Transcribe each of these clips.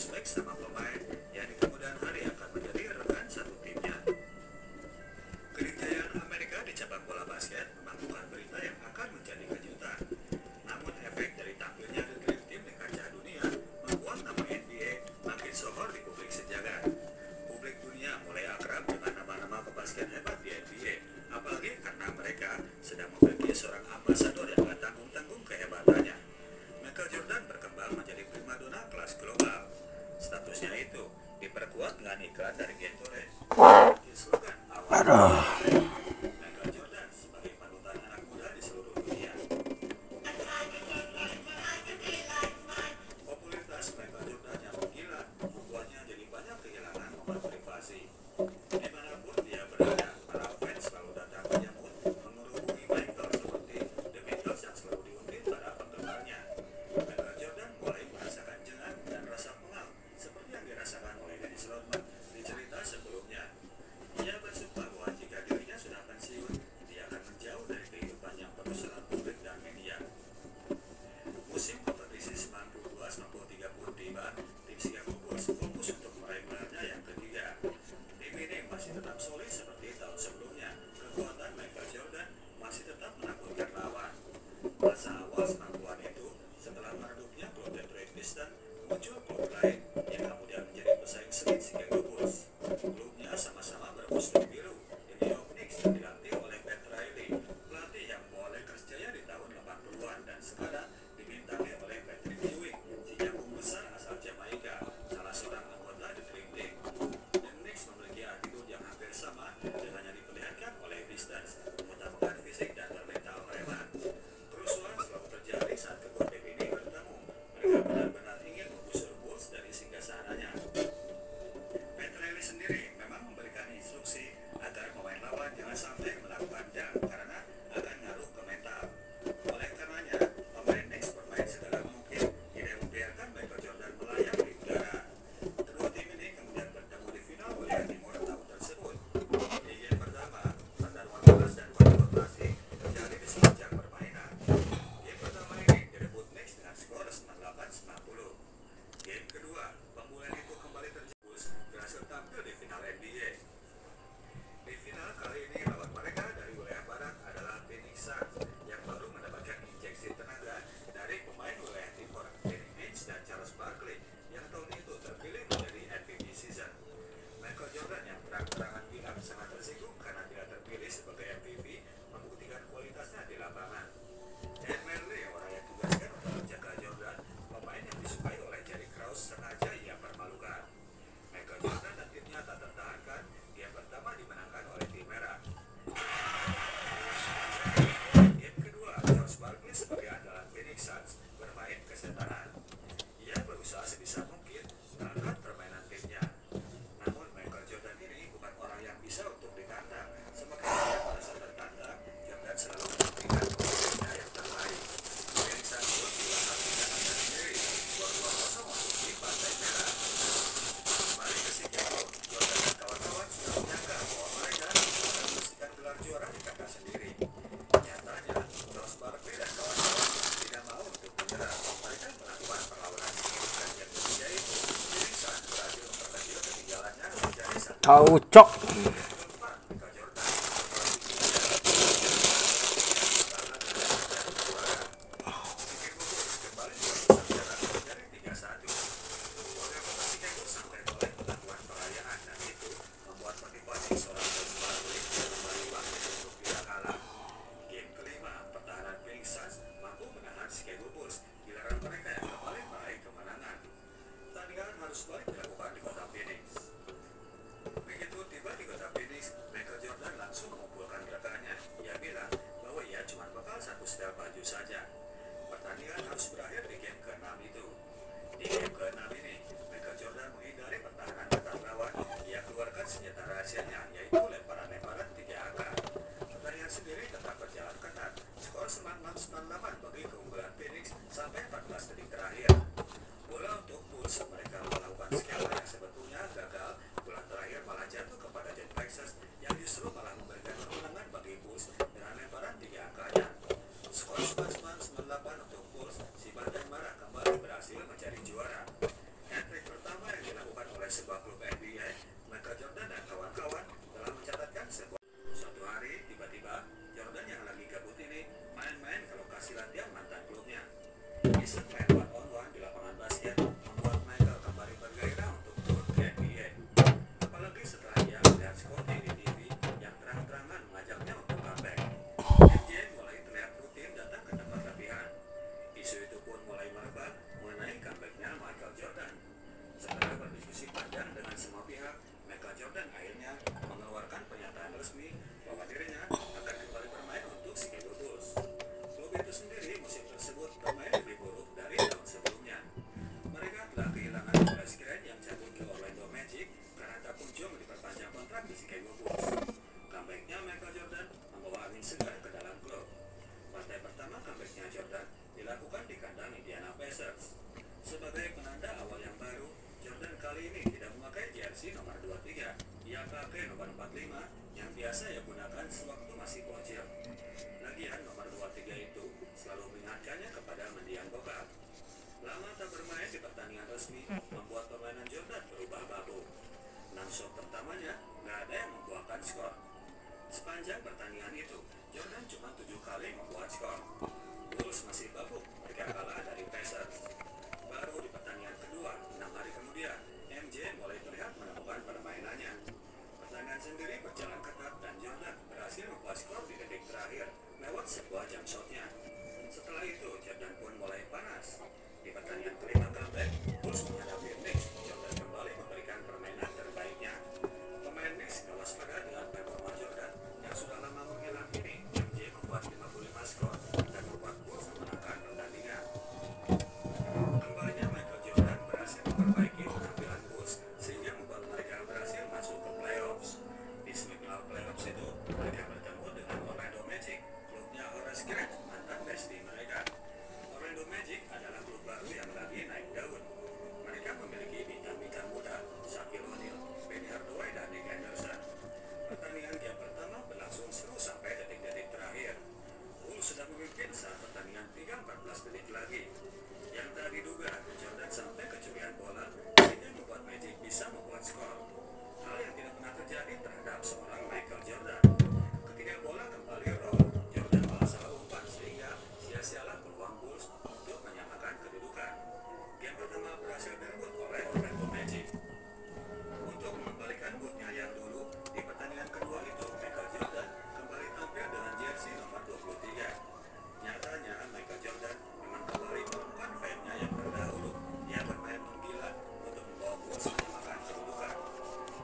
flashback sama pemain yang di kemudian hari akan menjadi rekan satu timnya. Kenikcayaan Amerika di cabang bola basket memang bukan berita yang akan menjadi kejutan. Namun efek dari tampilnya The Dream Team di kancah dunia membuat nama NBA makin sohor di publik sejagat. Publik dunia mulai akrab dengan nama-nama pebasket hebat di NBA, apalagi karena mereka sedang memiliki seorang ambasador yang gak tanggung-tanggung kehebatannya. Michael Jordan berkembang menjadi primadona kelas global. Statusnya itu diperkuat dengan iklan dari Gatorade. Slogan awal Michael Jordan sebagai panutan anak muda di seluruh dunia. Popularitas Michael Jordan yang menggila membuatnya jadi banyak kehilangan momen privasi. Dimanapun dia berada, para fans selalu datang menyambut, mengerubungi Michael seperti The Beatles yang selalu diuntit para penggemarnya. Michael Jordan mulai merasakan jengah dan rasa pengal seperti yang dirasakan oleh Dennis Rodman di cerita sebelumnya. Ia bersumpah bahwa jika dirinya sudah pensiun, dia akan menjauh dari kehidupan yang penuh dengan publik dan media. Musim kompetisi 92-93 pun tiba, tim Chicago Bulls fokus untuk meraih gelarnya yang ketiga. Tim ini masih tetap solid seperti tahun sebelumnya. Kekuatan Michael Jordan masih tetap menakutkan lawan. Masa awal 90-an itu, setelah meredupnya klub Detroit Pistons, muncul klub lain yang kemudian menjadi pesaing sengit Chicago Bulls. Klubnya sama-sama berkostum biru, di New York Knicks yang dilatih oleh Pat Riley, pelatih yang membawa Lakers jaya di tahun 80-an dan sekarang dibintangi oleh Patrick Ewing, si jagung besar asal Jamaika, salah seorang anggota The Dream Team. The Knicks memiliki attitude yang hampir sama dengan yang diperlihatkan oleh Pistons, mengutamakan fisik dan bermental preman. Kerusuhan selalu terjadi saat kedua tim ini bertemu. Mereka benar-benar ingin menggusur Bulls dari singgasananya. Pat Riley sendiri memang memberikan instruksi agar pemain lawan jangan sampai melakukan dunk karena akan ngaruh ke mental. Oleh karenanya, pemain Knicks bermain segala mungkin tidak membiarkan Michael Jordan melayang di udara. Kedua tim ini kemudian bertemu di final wilayah timur tahun tersebut. Di game pertama, pertarungan keras dan konfrontasi terjadi di sepanjang permainan. Game pertama ini direbut Knicks dengan skor 98-90. Game kedua, pemulihan itu kembali terjadi. Bulls berhasil tampil di final NBA. Di final kali ini lawan mereka dari wilayah barat adalah Phoenix Suns yang baru mendapatkan injeksi tenaga dari pemain wilayah timur Danny Ainge dan Charles Barkley yang tahun itu terpilih menjadi MVP season. Michael Jordan yang terang-terangan bilang sangat tersinggung karena tidak terpilih sebagai MVP membuktikan kualitasnya di lapangan. Ed Merley, orang yang tugaskan untuk menjaga Jordan, pemain yang disukai oleh Jerry Krause, sengaja ia permalukan. Michael Jordan dan timnya tak tertahankan. Game pertama dimenangkan oleh tim merah. Game kedua, Charles Barkley sebagai andalan Phoenix Suns bermain kesetanan. Ia berusaha sebisa mungkin mengangkat permainan timnya. Namun Michael Jordan ini bukan orang yang bisa untuk ditantang. Semakin dia merasa tertantang, Jordan selalu membuktikan kemampuannya yang terbaik. Phoenix Suns pun dilahap menangkan sendiri, skor 2-0 untuk tim Pantai Merah. Kembali ke Chicago, Jordan dan kawan-kawan sudah menyangka bahwa mereka bisa memastikan gelar juara di kandang sendiri. Nyatanya, Charles Barkley dan kawan-kawan tidak mau untuk menyerah. Mereka melakukan perlawanan signifikan yang ketiga itu. Phoenix Suns berhasil memperkecil ketinggalannya menjadi 1. Caucok. Keempat, Michael Jordan memperoleh juara. Chicago Bulls kembali dilakukan jarak menjadi 3-1. Warga kota Chicago sampai mulai melakukan perayaan dan itu membuat motivasi seorang Charles Barkley kembali bangkit untuk tidak kalah. Game kelima, pertahanan Phoenix Suns mampu menahan Chicago Bulls giliran mereka yang kembali meraih kemenangan. Pertandingan harus balik dilakukan di kota Phoenix. Begitu tiba di kota Phoenix, Michael Jordan langsung mengumpulkan rekannya. Ia bilang bahwa ia cuma bakal satu setel baju saja. Pertandingan harus berakhir di game ke-6 itu. Di game ke-6 ini, Michael Jordan menghindari pertahanan ketat lawan. Ia keluarkan senjata rahasianya, yaitu lemparan-lemparan 3 angka. Pertandingan sendiri tetap berjalan ketat. Skor 96-98 bagi keunggulan Phoenix sampai 14 detik terakhir. Bola untuk Bulls, mereka melakukan skema yang sebetulnya gagal. Bola terakhir malah jatuh kepada Jet Texas yang justru malah memberikan kemenangan bagi Bulls dengan lemparan 3 angkanya. Skor 99-98 untuk Bulls, si Banteng Merah kembali berhasil menjadi juara. Hat-trick pertama berangkat di Chicago Bulls. Comeback-nya Michael Jordan membawa angin segar ke dalam klub. Partai pertama comeback-nya Jordan dilakukan di kandang Indiana Pacers. Sebagai penanda awal yang baru, Jordan kali ini tidak memakai jersey nomor 23. Ia pakai nomor 45 yang biasa ia gunakan sewaktu masih bocil. Lagian nomor 23 itu selalu mengingatkannya kepada mendiang bokap. Lama tak bermain di pertandingan resmi membuat permainan Jordan berubah babu. 6 shot pertamanya nggak ada yang membuahkan skor. Sepanjang pertandingan itu, Jordan cuma 7 kali membuat skor. Bulls masih babuk mereka kalah dari Pacers. Baru di pertandingan kedua, 6 hari kemudian, MJ mulai terlihat menemukan permainannya. Pertandingan sendiri berjalan ketat dan Jordan berhasil membuat skor di detik terakhir lewat sebuah jump shotnya. Setelah itu, Jordan pun mulai panas. Di pertandingan kelima comeback, Bulls menghadapi Knicks. Jordan kembali memberikan permainan terbaiknya. Pemain Knicks gak waspada dengan performa Jordan yang sudah lama menghilang ini. MJ membuat 55 skor dan membuat Bulls memenangkan pertandingan. Kembalinya Michael Jordan berhasil memperbaiki penampilan Bulls sehingga membuat mereka berhasil masuk ke playoffs. Di semifinal playoffs itu, mereka bertemu dengan Orlando Magic, klubnya Horace Grant, mantan bestie mereka. Orlando Magic adalah klub baru yang lagi naik daun. Mereka memiliki bintang-bintang muda, Shaquille O'Neal, Penny Hardaway, dan Nick Anderson. Pertandingan game pertama berlangsung seru sampai detik-detik terakhir. Bulls sudah memimpin saat pertandingan tinggal 14 menit lagi. Yang tak diduga, Jordan sampai kecurian bola sehingga membuat Magic bisa membuat skor. Hal yang tidak pernah terjadi terhadap seorang Michael Jordan. Ketika bola kembali roll, Jordan malah salah umpan sehingga sia-sialah peluang Bulls untuk menyamakan kedudukan. Game pertama berhasil direbut oleh Orlando Magic. Untuk mengembalikan moodnya yang dulu, di pertandingan kedua itu Michael Jordan kembali tampil dengan jersey nomor 23. Nyatanya Michael Jordan memang kembali menemukan fame-nya yang terdahulu. Dia bermain menggila untuk membawa Bulls menyamakan kedudukan.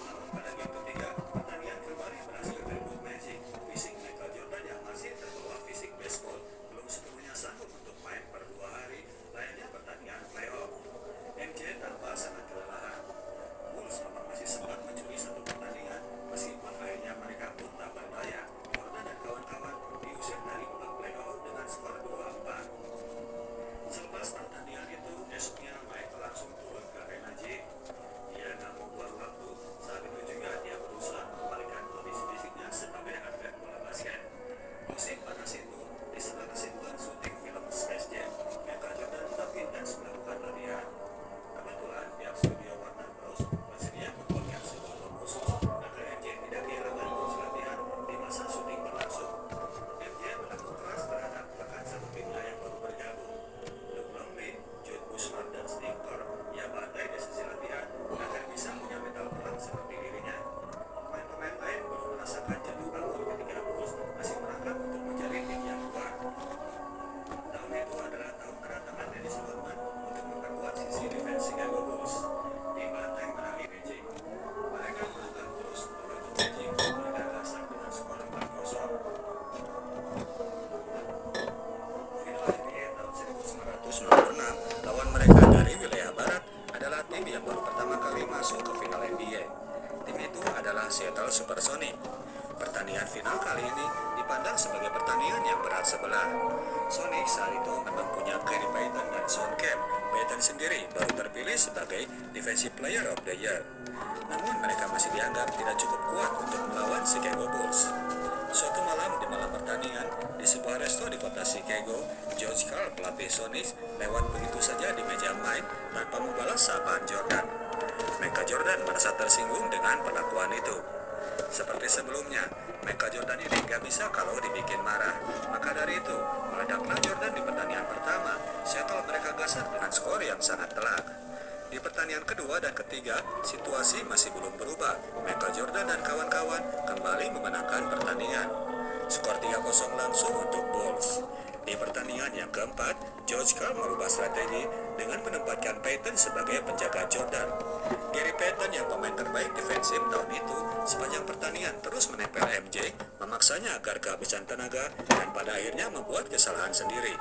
Namun pada game ketiga, pertandingan kembali berhasil direbut Magic. Fisik Michael Jordan yang masih terbawa fisik baseball belum sepenuhnya sanggup untuk main per 2 hari layaknya pertandingan playoff. MJ tampak sangat kelelahan. Bulls memang masih sempat mencuri satu pertandingan meskipun akhirnya mereka pun tak berdaya. Jordan dan kawan-kawan diusir dari babak playoff dengan skor 2-4. Selepas pertandingan itu, esoknya Mike langsung turun ke arena G. Dia nggak mau buang waktu. Saat itu juga dia berusaha mengembalikan kondisi fisiknya sebagai atlet bola basket. Musim panas itu, di setelah kesibukan syuting film Space Jam, Michael Jordan tetap intens melakukan latihan. Kebetulan pihak studio Warner Bros. Bersedia membuatkan sebuah film khusus agar MJ tidak kehilangan terus latihan di masa syuting berlangsung. MJ berlaku keras terhadap rekan satu timnya yang baru bergabung. Luke Longley, Jude Bushman, dan Steve Kerr ia bantai di sesi latihan agar bisa punya mental perang seperti dirinya. Pemain-pemain lain belum merasakan jatuh bangun ketika Bulls masih merangkak untuk menjadi tim yang kuat. Tahun itu adalah tahun kedatangan Dennis Rodman untuk memperkuat sisi defense Chicago Bulls. Di banteng menangi Magic. Mereka melangkah terus membantu Magic. Mereka gasak dengan skor 4-0. Final NBA tahun 1996, lawan mereka dari wilayah barat adalah tim yang baru pertama kali masuk ke final NBA. Tim itu adalah Seattle Supersonics. Pertandingan final kali ini dipandang sebagai pertandingan yang berat sebelah. Sonics saat itu memang punya Gary Payton dan Shawn Kemp. Payton sendiri baru terpilih sebagai Defensive Player of the Year. Namun mereka masih dianggap tidak cukup kuat untuk melawan Chicago Bulls. Suatu malam di malam pertandingan, di sebuah resto di kota Chicago, George Karl, pelatih Sonics, lewat begitu saja di meja main tanpa membalas sapaan Jordan. Michael Jordan merasa tersinggung dengan perlakuan itu. Seperti sebelumnya, Michael Jordan ini gak bisa kalau dibikin marah. Maka dari itu, meledaklah Jordan di pertandingan pertama. Setelah mereka gasak dengan skor yang sangat telak. Di pertandingan kedua dan ketiga, situasi masih belum berubah. Michael Jordan dan kawan-kawan kembali memenangkan pertandingan. Skor 3-0 langsung untuk Bulls. Di pertandingan yang keempat, George Karl merubah strategi dengan menempatkan Payton sebagai penjaga Jordan. Gary Payton yang pemain terbaik defensif tahun itu sepanjang pertandingan terus menempel MJ, memaksanya agar kehabisan tenaga dan pada akhirnya membuat kesalahan sendiri.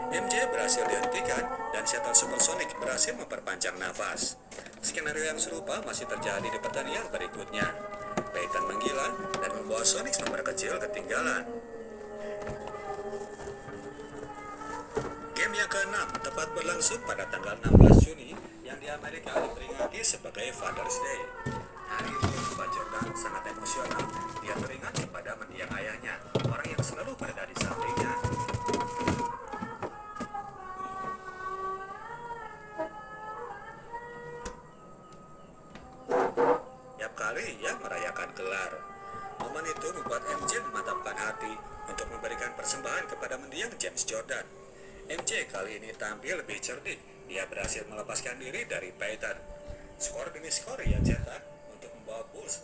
MJ berhasil dihentikan dan Seattle Supersonics berhasil memperpanjang nafas. Skenario yang serupa masih terjadi di pertandingan berikutnya. Peyton menggila dan membawa Sonics nomor kecil ketinggalan. Game yang ke-6 tepat berlangsung pada tanggal 16 Juni yang di Amerika diperingati sebagai Father's Day. Hari itu, Pak Jordan sangat emosional. Dia teringat kepada mendiang ayahnya, orang yang selalu berada di sampingnya. Tiap kali ia merayakan gelar. Momen itu membuat MJ memantapkan hati untuk memberikan persembahan kepada mendiang James Jordan. MJ kali ini tampil lebih cerdik. Dia berhasil melepaskan diri dari Peyton. Skor demi skor ia cetak untuk membawa Bulls